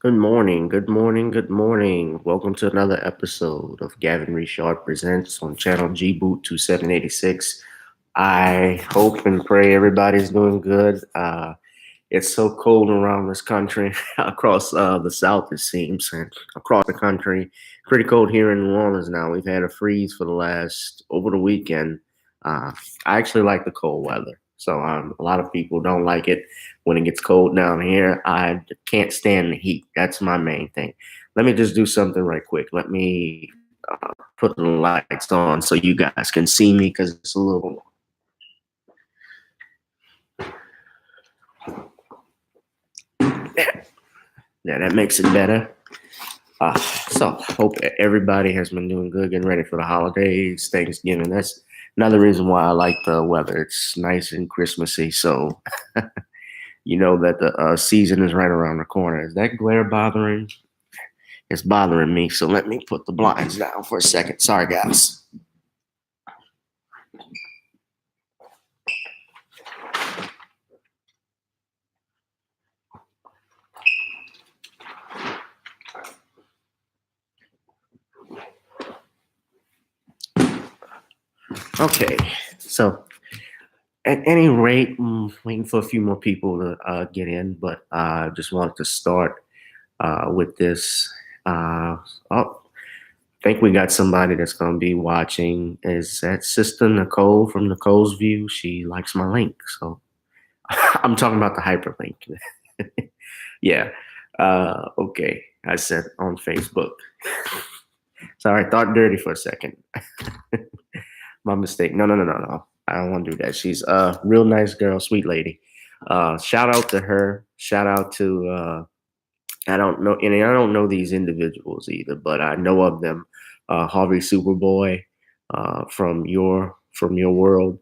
Good morning, good morning, good morning. Welcome to another episode of Gavin Richard Presents on channel G Boot 2786. I hope and pray everybody's doing good. It's so cold around this country, across the South, it seems, and across the country. Pretty cold here in New Orleans now. We've had a freeze for the last, over the weekend. I actually like the cold weather. So a lot of people don't like it when it gets cold down here. I can't stand the heat. That's my main thing. Let me just do something right quick. Let me put the lights on so you guys can see me because it's a little. Yeah, that makes it better. So hope everybody has been doing good, getting ready for the holidays, Thanksgiving. That's another reason why I like the weather. It's nice and Christmassy, so you know that the season is right around the corner. Is that glare bothering? It's bothering me. So let me put the blinds down for a second. Sorry, guys. Okay, so at any rate, waiting for a few more people to get in, but I just wanted to start with this. Oh, think we got somebody that's going to be watching. Is that Sister Nicole from Nicole's View? She likes my link. So I'm talking about the hyperlink. Yeah. Okay. I said on Facebook. Sorry, I thought dirty for a second. My mistake. No. I don't want to do that. She's a real nice girl, sweet lady. Shout out to her. Shout out to I don't know, and I don't know these individuals either, but I know of them. Harvey Superboy from your world.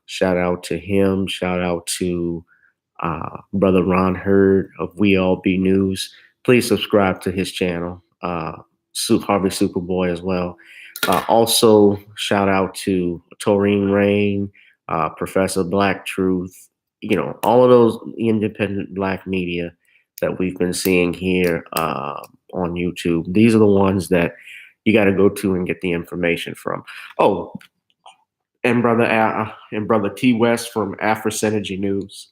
Shout out to him. Shout out to brother Ron Hurd of We All Be News. Please subscribe to his channel, Harvey Superboy as well. Also, shout out to Taurine Rain, Professor Black Truth. You know, all of those independent black media that we've been seeing here on YouTube. These are the ones that you got to go to and get the information from. Oh, and brother T West from Afro Synergy News.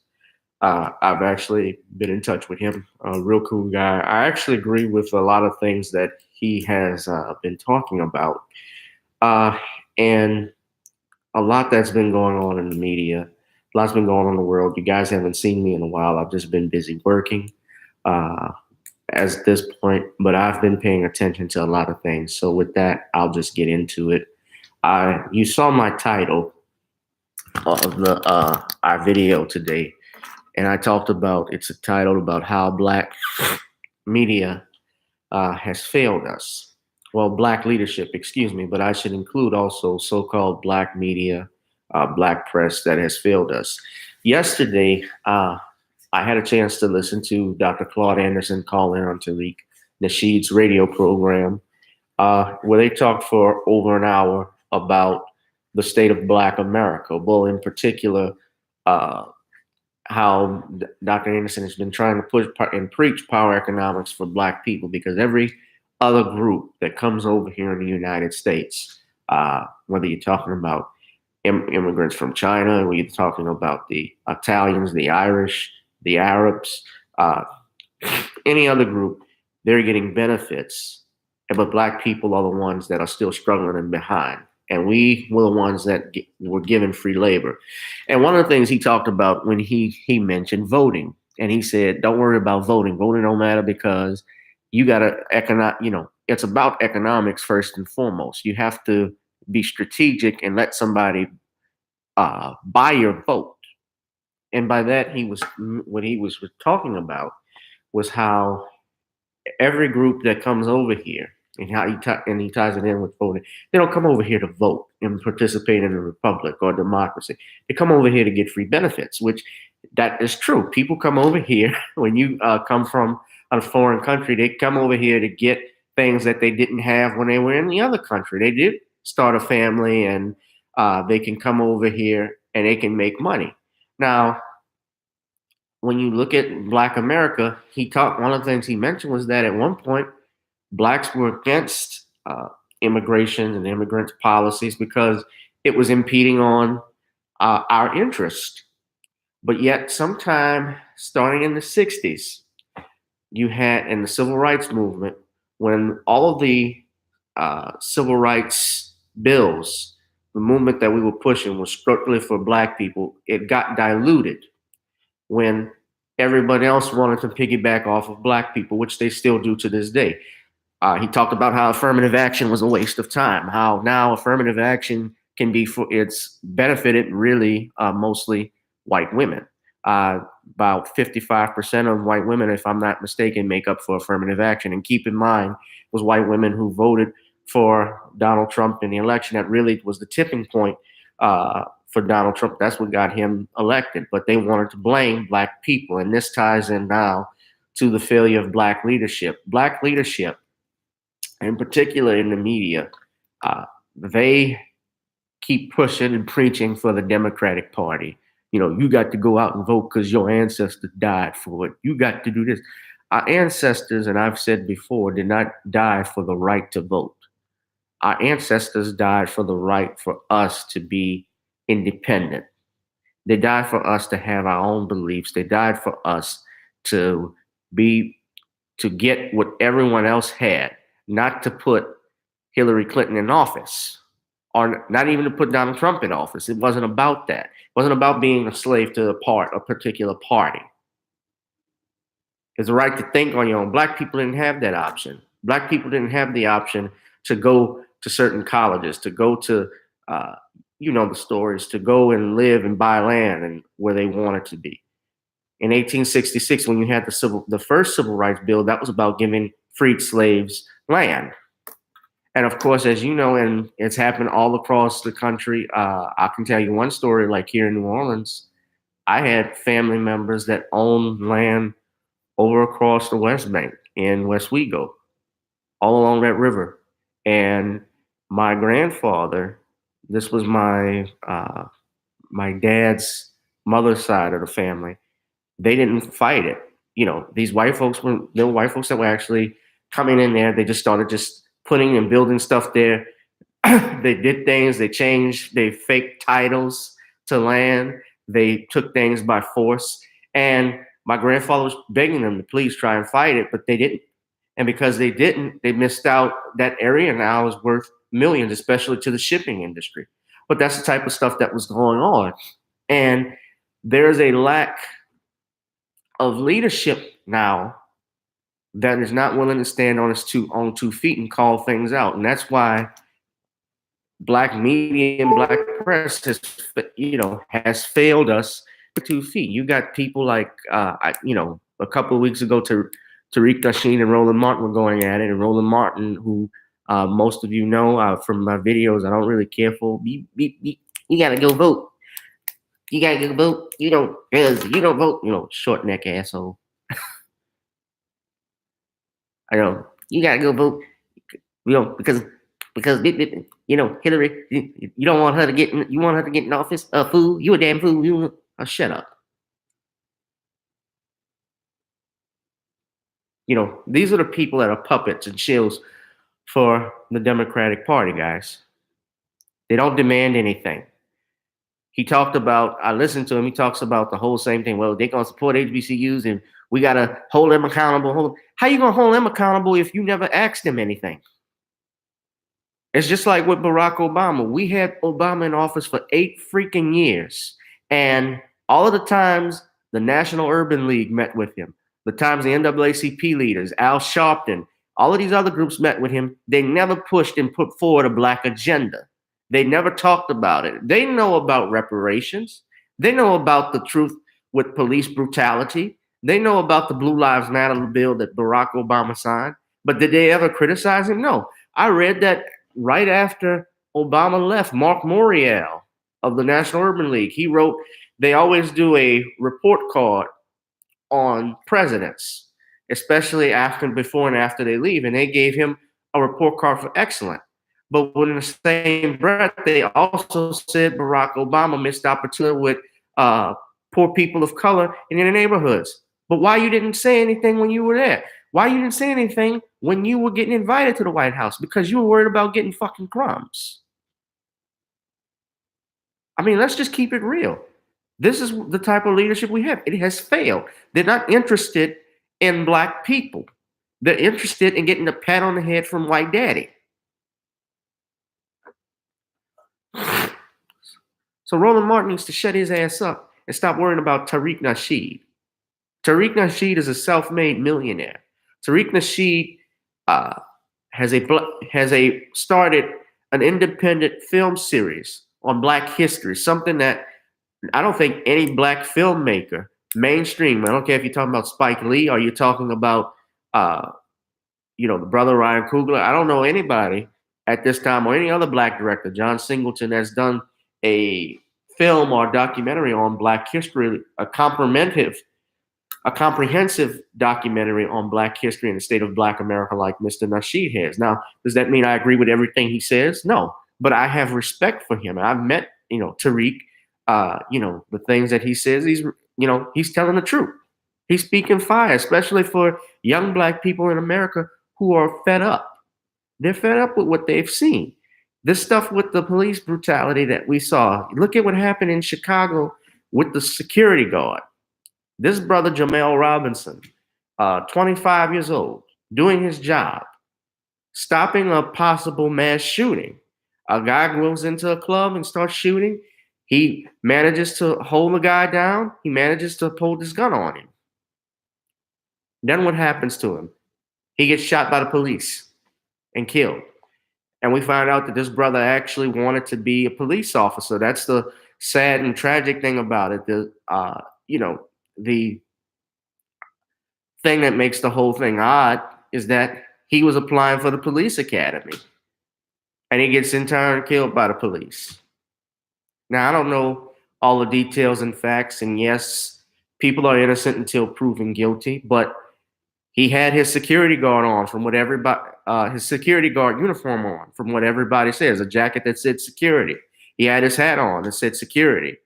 I've actually been in touch with him. A real cool guy. I actually agree with a lot of things that he has been talking about, uh, and a lot that's been going on in the media. A lot's been going on in the world. You guys haven't seen me in a while. I've just been busy working. Uh, as this point, but I've been paying attention to a lot of things. So with that, I'll just get into it. You saw my title of the our video today, and I talked about it's a title about how black media has failed us. Well, black leadership, excuse me, but I should include also so-called black media, black press that has failed us. Yesterday, I had a chance to listen to Dr. Claude Anderson call in on Tariq Nasheed's radio program, where they talked for over an hour about the state of Black America. Well, in particular, uh, how Dr. Anderson has been trying to push and preach power economics for Black people because every other group that comes over here in the United States, whether you're talking about immigrants from China, or you're talking about the Italians, the Irish, the Arabs, uh, any other group, they're getting benefits, but black people are the ones that are still struggling and behind. And we were the ones that were given free labor. And one of the things he talked about when he mentioned voting, and he said, "Don't worry about voting. Voting don't matter because you got to it's about economics first and foremost. You have to be strategic and let somebody buy your vote." And by that, what he was talking about was how every group that comes over here and and he ties it in with voting. They don't come over here to vote and participate in a republic or democracy. They come over here to get free benefits, which that is true. People come over here when you come from a foreign country. They come over here to get things that they didn't have when they were in the other country. They did start a family, and they can come over here and they can make money. Now, when you look at Black America, one of the things he mentioned was that at one point blacks were against immigration and immigrant policies because it was impeding on our interest. But yet, sometime starting in the 60s, you had in the civil rights movement, when all of the civil rights bills, the movement that we were pushing was strictly for black people, it got diluted when everybody else wanted to piggyback off of black people, which they still do to this day. He talked about how affirmative action was a waste of time, how now affirmative action can be for it's benefited really mostly white women. Uh, about 55% of white women, if I'm not mistaken, make up for affirmative action. And keep in mind, it was white women who voted for Donald Trump in the election. That really was the tipping point for Donald Trump. That's what got him elected. But they wanted to blame black people. And this ties in now to the failure of black leadership. Black leadership, in particular in the media, they keep pushing and preaching for the Democratic Party. You know, you got to go out and vote because your ancestors died for it. You got to do this. Our ancestors, and I've said before, did not die for the right to vote. Our ancestors died for the right for us to be independent. They died for us to have our own beliefs. They died for us to be to get what everyone else had, not to put Hillary Clinton in office, or not even to put Donald Trump in office. It wasn't about that. It wasn't about being a slave to a particular party. It's the right to think on your own. Black people didn't have that option. Black people didn't have the option to go to certain colleges, to go to, the stories, to go and live and buy land and where they wanted to be. In 1866, when you had the first civil rights bill, that was about giving freed slaves land. And of course, as you know, and it's happened all across the country. I can tell you one story, like here in New Orleans, I had family members that owned land over across the West Bank in West Wego, all along that river. And my grandfather, this was my dad's mother's side of the family, they didn't fight it. You know, there were white folks that were actually coming in there. They just started just putting and building stuff there. They did things, they changed, they faked titles to land, they took things by force. And my grandfather was begging them to please try and fight it, but they didn't. And because they didn't, they missed out. That area now is worth millions, especially to the shipping industry. But that's the type of stuff that was going on. And there's a lack of leadership now that is not willing to stand on its own two feet and call things out. And that's why black media and black press has failed us for 2 feet. You got people like, a couple of weeks ago, Tariq Nasheed and Roland Martin were going at it. And Roland Martin, who most of you know from my videos, I don't really care for. Beep, beep, beep. You got to go vote. You got to go vote. You don't vote, short neck asshole. I know. You got to go vote, because Hillary, you don't want her to get in office. Fool, you a damn fool. Shut up. These are the people that are puppets and shills for the Democratic Party, guys. They don't demand anything. I listened to him, he talks about the whole same thing. Well, they're going to support HBCUs and we got to hold them accountable. How you going to hold them accountable if you never asked them anything? It's just like with Barack Obama. We had Obama in office for 8 freaking years. And all of the times the National Urban League met with him, the times the NAACP leaders, Al Sharpton, all of these other groups met with him, they never pushed and put forward a black agenda. They never talked about it. They know about reparations. They know about the truth with police brutality. They know about the Blue Lives Matter bill that Barack Obama signed. But did they ever criticize him? No. I read that right after Obama left, Mark Morial of the National Urban League, he wrote, they always do a report card on presidents, especially before and after they leave. And they gave him a report card for excellent. But in the same breath, they also said Barack Obama missed opportunity with poor people of color in their neighborhoods. But why you didn't say anything when you were there? Why you didn't say anything when you were getting invited to the White House? Because you were worried about getting fucking crumbs. I mean, let's just keep it real. This is the type of leadership we have. It has failed. They're not interested in black people. They're interested in getting a pat on the head from white daddy. So Roland Martin needs to shut his ass up and stop worrying about Tariq Nasheed. Tariq Nasheed is a self-made millionaire. Tariq Nasheed has started an independent film series on Black history, something that I don't think any black filmmaker, mainstream, I don't care if you're talking about Spike Lee or you're talking about, the brother Ryan Coogler. I don't know anybody at this time or any other black director, John Singleton, has done a film or documentary on black history, a comprehensive documentary on black history in the state of black America like Mr. Nasheed has. Now, does that mean I agree with everything he says? No, but I have respect for him. I've met, Tariq, the things that he says, he's telling the truth. He's speaking fire, especially for young black people in America who are fed up. They're fed up with what they've seen. This stuff with the police brutality that we saw. Look at what happened in Chicago with the security guard. This brother, Jamel Robinson, 25 years old, doing his job, stopping a possible mass shooting. A guy goes into a club and starts shooting. He manages to hold the guy down. He manages to pull his gun on him. Then what happens to him? He gets shot by the police and killed. And we find out that this brother actually wanted to be a police officer. That's the sad and tragic thing about it. The thing that makes the whole thing odd is that he was applying for the police academy. And he gets in turn killed by the police. Now, I don't know all the details and facts, and yes, people are innocent until proven guilty, but he had his security guard on from what everybody, his security guard uniform on from what everybody says, a jacket that said security. He had his hat on that said security.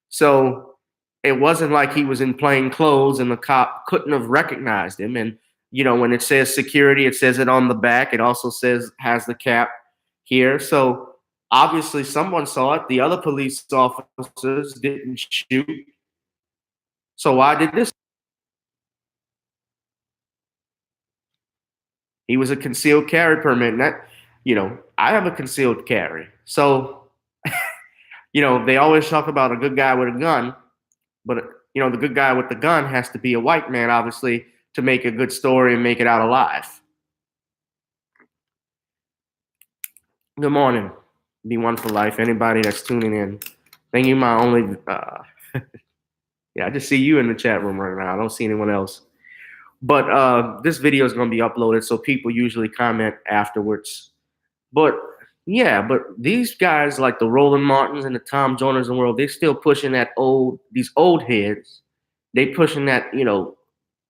So it wasn't like he was in plain clothes and the cop couldn't have recognized him. And, when it says security, it says it on the back. It also has the cap here. So obviously someone saw it. The other police officers didn't shoot. So why did this? He was a concealed carry permit. And that, I have a concealed carry. So, they always talk about a good guy with a gun, but, the good guy with the gun has to be a white man, obviously, to make a good story and make it out alive. Good morning, B1 for Life. Anybody that's tuning in, thank you. My only, I just see you in the chat room right now. I don't see anyone else. But this video is going to be uploaded, so people usually comment afterwards. But these guys like the Roland Martins and the Tom Joyners of the world, they're still pushing these old heads. They pushing that,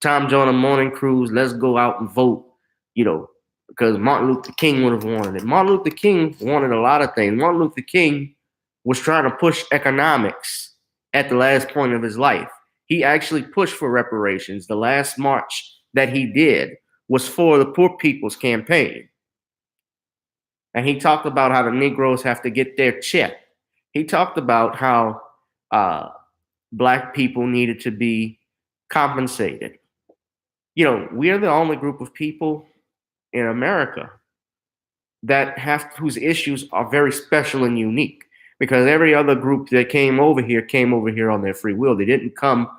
Tom Joyner morning cruise, let's go out and vote, because Martin Luther King would have wanted it. Martin Luther King wanted a lot of things. Martin Luther King was trying to push economics at the last point of his life. He actually pushed for reparations. The last march that he did was for the Poor People's Campaign. And he talked about how the Negroes have to get their check. He talked about how black people needed to be compensated. We're the only group of people in America whose issues are very special and unique, because every other group that came over here on their free will. They didn't come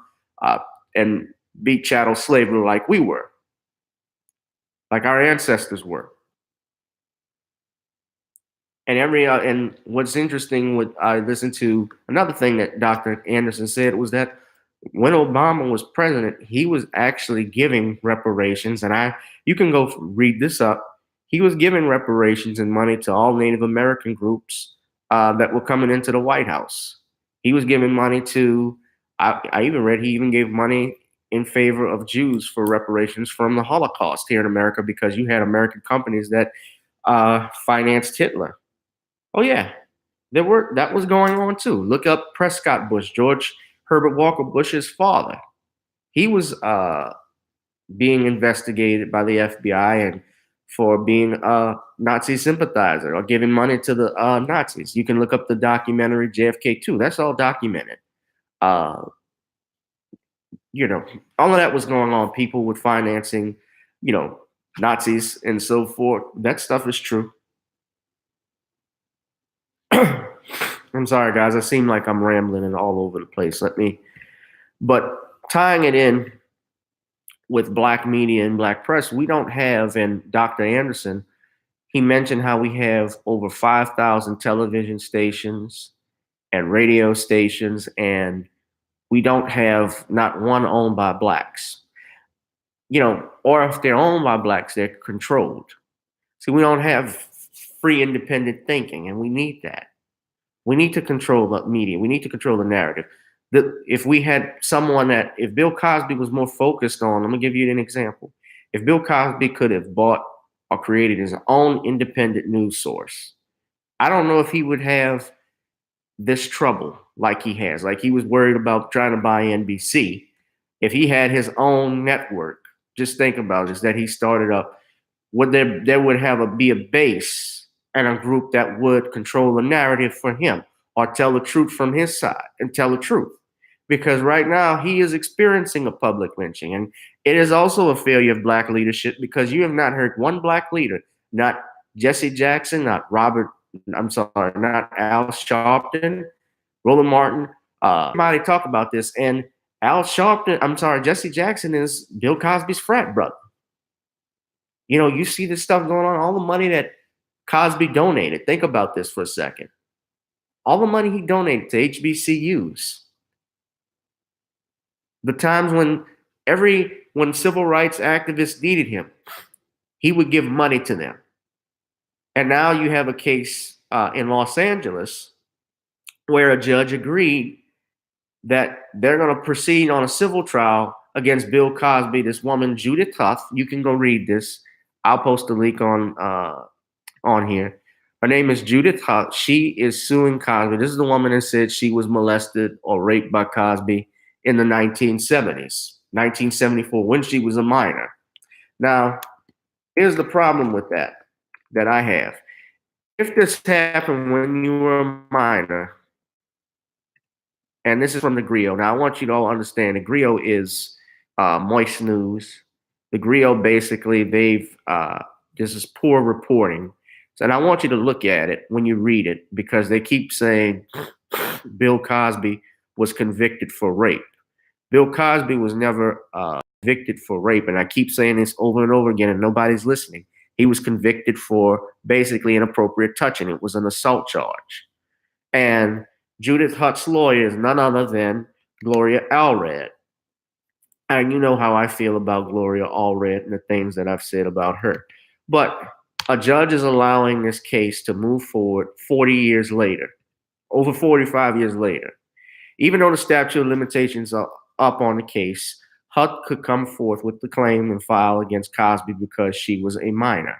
and be chattel slavery like we were, like our ancestors were. And what's interesting, I listened to another thing that Dr. Anderson said was that when Obama was president, he was actually giving reparations, and you can go read this up. He was giving reparations and money to all Native American groups that were coming into the White House. He was giving money to, I even read he even gave money in favor of Jews for reparations from the Holocaust here in America, because you had American companies that financed Hitler. Oh yeah, that was going on too. Look up Prescott Bush, George Herbert Walker Bush's father. He was being investigated by the FBI and for being a Nazi sympathizer or giving money to the Nazis. You can look up the documentary JFK 2. That's all documented. Uh, all of that was going on. People with financing, Nazis and so forth. That stuff is true. I'm sorry, guys. I seem like I'm rambling and all over the place. But tying it in with black media and black press, we don't have, and Dr. Anderson, he mentioned how we have over 5,000 television stations and radio stations, and we don't have not one owned by blacks. Or if they're owned by blacks, they're controlled. See, we don't have free, independent thinking, and we need that. We need to control the media. We need to control the narrative. If we had if Bill Cosby was more focused on, I'm gonna give you an example. If Bill Cosby could have bought or created his own independent news source, I don't know if he would have this trouble like he has. Like he was worried about trying to buy NBC. If he had his own network, just think about this, that he started up, there would be a base and a group that would control the narrative for him or tell the truth from his side and tell the truth. Because right now he is experiencing a public lynching. And it is also a failure of black leadership because you have not heard one black leader, not Jesse Jackson, not not Al Sharpton, Roland Martin, everybody talk about this. And Jesse Jackson is Bill Cosby's frat brother. You see this stuff going on, all the money that Cosby donated. Think about this for a second. All the money he donated to HBCUs. The times when civil rights activists needed him, he would give money to them. And now you have a case in Los Angeles where a judge agreed that they're going to proceed on a civil trial against Bill Cosby, this woman, Judith Huth. You can go read this. I'll post a link on here. Her name is Judith Huth. She is suing Cosby. This is the woman that said she was molested or raped by Cosby in the 1970s, 1974, when she was a minor. Now, here's the problem with that I have. If this happened when you were a minor, and this is from the Griot. Now, I want you to all understand the Griot is Moist News. The Griot, basically, this is poor reporting. And I want you to look at it when you read it because they keep saying Bill Cosby was convicted for rape. Bill Cosby was never convicted for rape. And I keep saying this over and over again and nobody's listening. He was convicted for basically inappropriate touching. It was an assault charge. And Judith Huth's lawyer is none other than Gloria Allred. And you know how I feel about Gloria Allred and the things that I've said about her. But a judge is allowing this case to move forward 40 years later, over 45 years later. Even though the statute of limitations are up on the case, Huth could come forth with the claim and file against Cosby because she was a minor.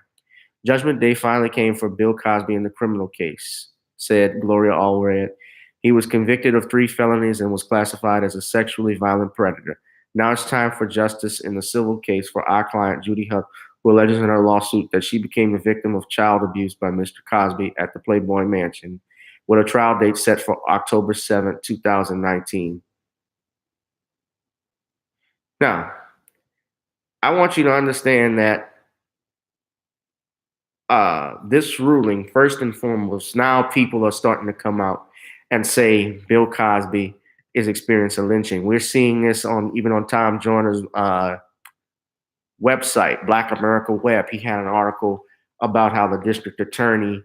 Judgment day finally came for Bill Cosby in the criminal case, said Gloria Allred. He was convicted of 3 felonies and was classified as a sexually violent predator. Now it's time for justice in the civil case for our client, Judy Huth, who alleges in her lawsuit that she became the victim of child abuse by Mr. Cosby at the Playboy Mansion, with a trial date set for October 7, 2019. Now, I want you to understand that this ruling, first and foremost, now people are starting to come out and say Bill Cosby is experiencing lynching. We're seeing this even on Tom Joyner's website, Black America Web. He had an article about how the district attorney,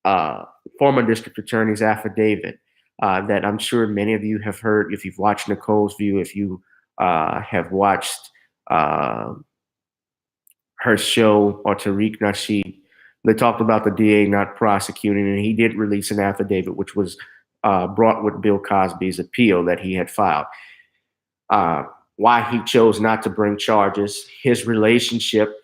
former district attorney's affidavit that I'm sure many of you have heard if you've watched Nicole's View, if you have watched her show or Tariq Nasheed. They talked about the DA not prosecuting, and he did release an affidavit which was brought with Bill Cosby's appeal that he had filed. Why he chose not to bring charges, his relationship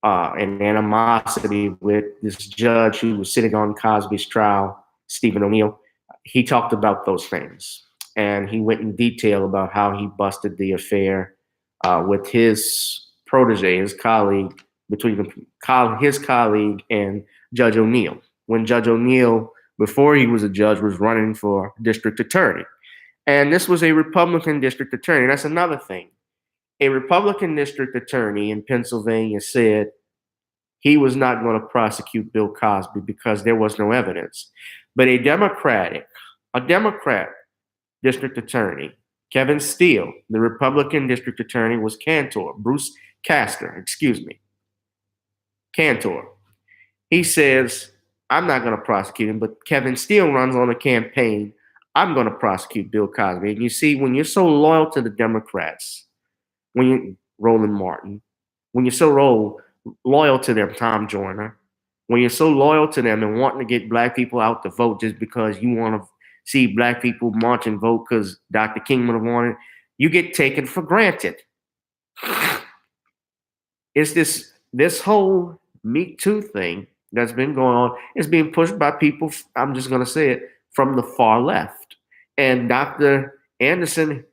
and animosity with this judge who was sitting on Cosby's trial, Stephen O'Neill. He talked about those things. and he went in detail about how he busted the affair with his protege, his colleague, between his colleague and Judge O'Neill. When Judge O'Neill, before he was a judge, was running for district attorney. And this was a Republican district attorney. That's another thing. A Republican district attorney in Pennsylvania said he was not going to prosecute Bill Cosby because there was no evidence. But a Democrat district attorney, Kevin Steele, the Republican district attorney was Bruce Castor, Cantor. He says, I'm not going to prosecute him, but Kevin Steele runs on a campaign. I'm going to prosecute Bill Cosby. And you see, when you're so loyal to the Democrats, Roland Martin, when you're so loyal to them, Tom Joyner, when you're so loyal to them and wanting to get black people out to vote just because you want to see black people march and vote because Dr. King would have wanted, you get taken for granted. It's this whole Me Too thing that's been going on is being pushed by people, I'm just going to say it, from the far left. And Dr. Anderson,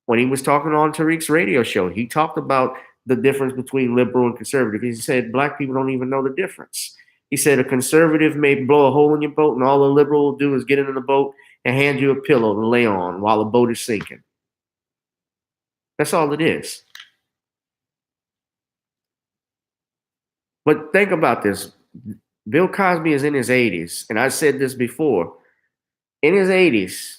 when he was talking on Tariq's radio show, he talked about the difference between liberal and conservative. He said black people don't even know the difference. He said a conservative may blow a hole in your boat, and all a liberal will do is get into the boat and hand you a pillow to lay on while the boat is sinking. That's all it is. But think about this. Bill Cosby is in his 80s, and I said this before. In his 80s,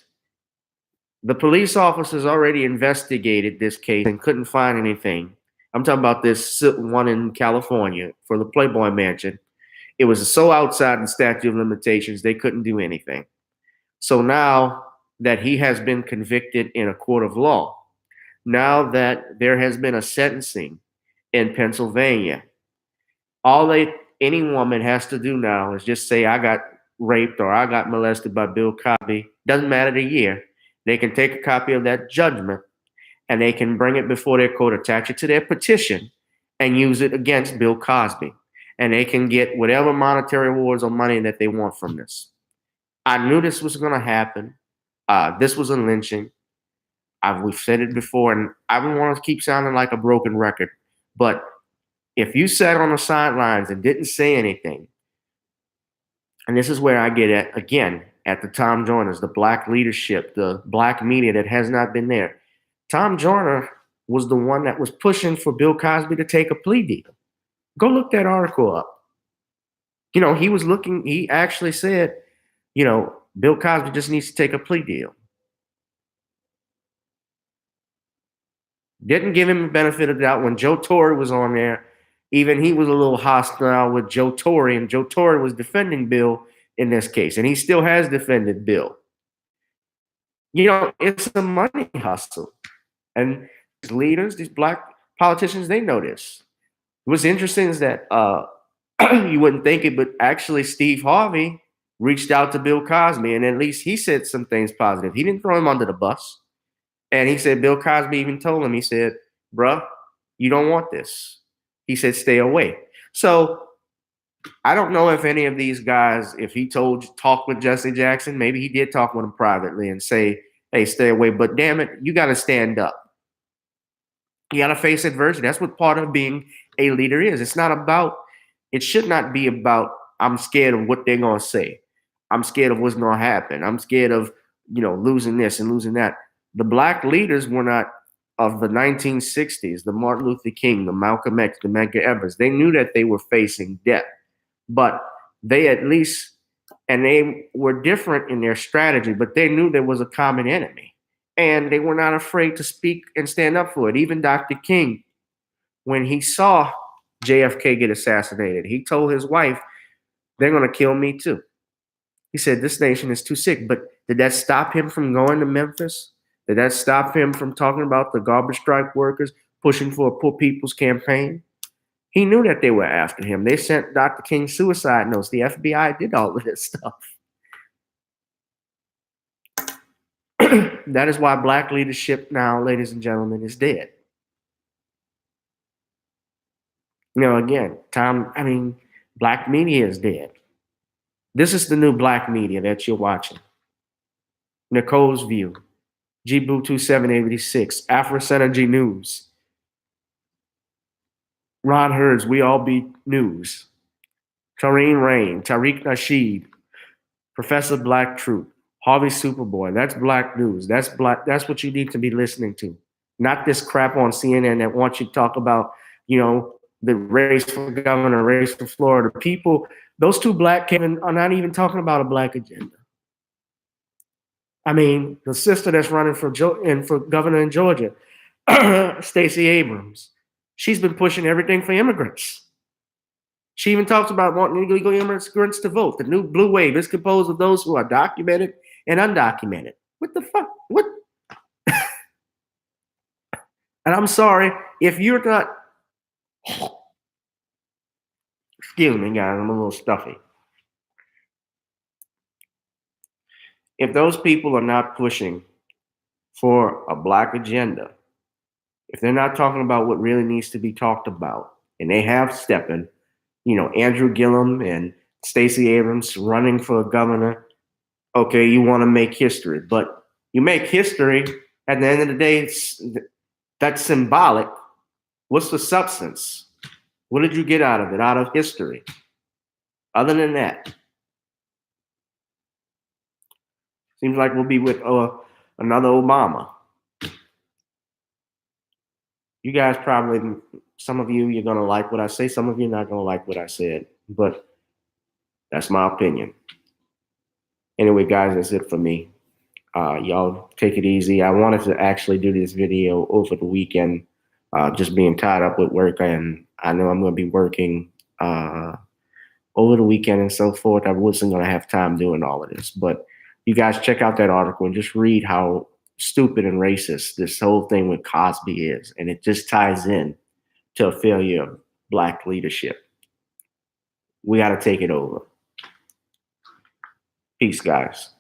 the police officers already investigated this case and couldn't find anything. I'm talking about this one in California for the Playboy Mansion. It was so outside the statute of limitations, they couldn't do anything. So now that he has been convicted in a court of law, now that there has been a sentencing in Pennsylvania, any woman has to do now is just say, I got raped or I got molested by Bill Cosby. Doesn't matter the year. They can take a copy of that judgment and they can bring it before their court, attach it to their petition, and use it against Bill Cosby. And they can get whatever monetary awards or money that they want from this. I knew this was going to happen. This was a lynching. We've said it before, and I don't want to keep sounding like a broken record, but if you sat on the sidelines and didn't say anything, and this is where I get at, again, at the Tom Joyners, the black leadership, the black media that has not been there. Tom Joyner was the one that was pushing for Bill Cosby to take a plea deal. Go look that article up. He actually said, Bill Cosby just needs to take a plea deal. Didn't give him the benefit of the doubt when Joe Torre was on there. Even he was a little hostile with Joe Torre, and Joe Torre was defending Bill in this case, and he still has defended Bill. It's a money hustle. And these leaders, these black politicians, they know this. What's interesting is that you wouldn't think it, but actually Steve Harvey reached out to Bill Cosby, and at least he said some things positive. He didn't throw him under the bus. And he said Bill Cosby even told him, he said, bruh, you don't want this. He said, stay away. So I don't know if any of these guys, if he talk with Jesse Jackson, maybe he did talk with him privately and say, hey, stay away. But damn it, you got to stand up. You got to face adversity. That's what part of being a leader is. It should not be about, I'm scared of what they're going to say. I'm scared of what's going to happen. I'm scared of, losing this and losing that. The black leaders were not of the 1960s, the Martin Luther King, the Malcolm X, the Medgar Evers. They knew that they were facing death, but they were different in their strategy, but they knew there was a common enemy, and they were not afraid to speak and stand up for it. Even Dr. King, when he saw JFK get assassinated, he told his wife, they're going to kill me too. He said, this nation is too sick. But did that stop him from going to Memphis? Did that stop him from talking about the garbage strike workers pushing for a poor people's campaign? He knew that they were after him. They sent Dr. King suicide notes. The FBI did all of this stuff. That is why black leadership now, ladies and gentlemen, is dead. Again, black media is dead. This is the new black media that you're watching. Nicole's View, G-Boo2786, Afro Synergy News, Ron Herds, We All Be News, Tareen Rain, Tariq Nasheed, Professor Black Truth, Harvey Superboy. That's black news. That's black. That's what you need to be listening to. Not this crap on CNN that wants you to talk about, the race for governor, race for Florida. People, those two black Kevin are not even talking about a black agenda. I mean, the sister that's running for governor in Georgia, Stacey Abrams, she's been pushing everything for immigrants. She even talks about wanting illegal immigrants to vote. The new blue wave is composed of those who are documented and undocumented. What the fuck? What? And I'm sorry, if you're not, excuse me, guys, I'm a little stuffy. If those people are not pushing for a black agenda, if they're not talking about what really needs to be talked about, and they have stepping, Andrew Gillum and Stacey Abrams running for governor, okay, you want to make history, but you make history, at the end of the day, that's symbolic. What's the substance? What did you get out of it, out of history? Other than that, seems like we'll be with another Obama. You guys probably, some of you, you're going to like what I say. Some of you are not going to like what I said, but that's my opinion. Anyway, guys, that's it for me. Y'all take it easy. I wanted to actually do this video over the weekend, just being tied up with work, and I know I'm going to be working over the weekend and so forth. I wasn't going to have time doing all of this, but you guys check out that article and just read how stupid and racist this whole thing with Cosby is, and it just ties in to a failure of black leadership. We got to take it over. Peace, guys.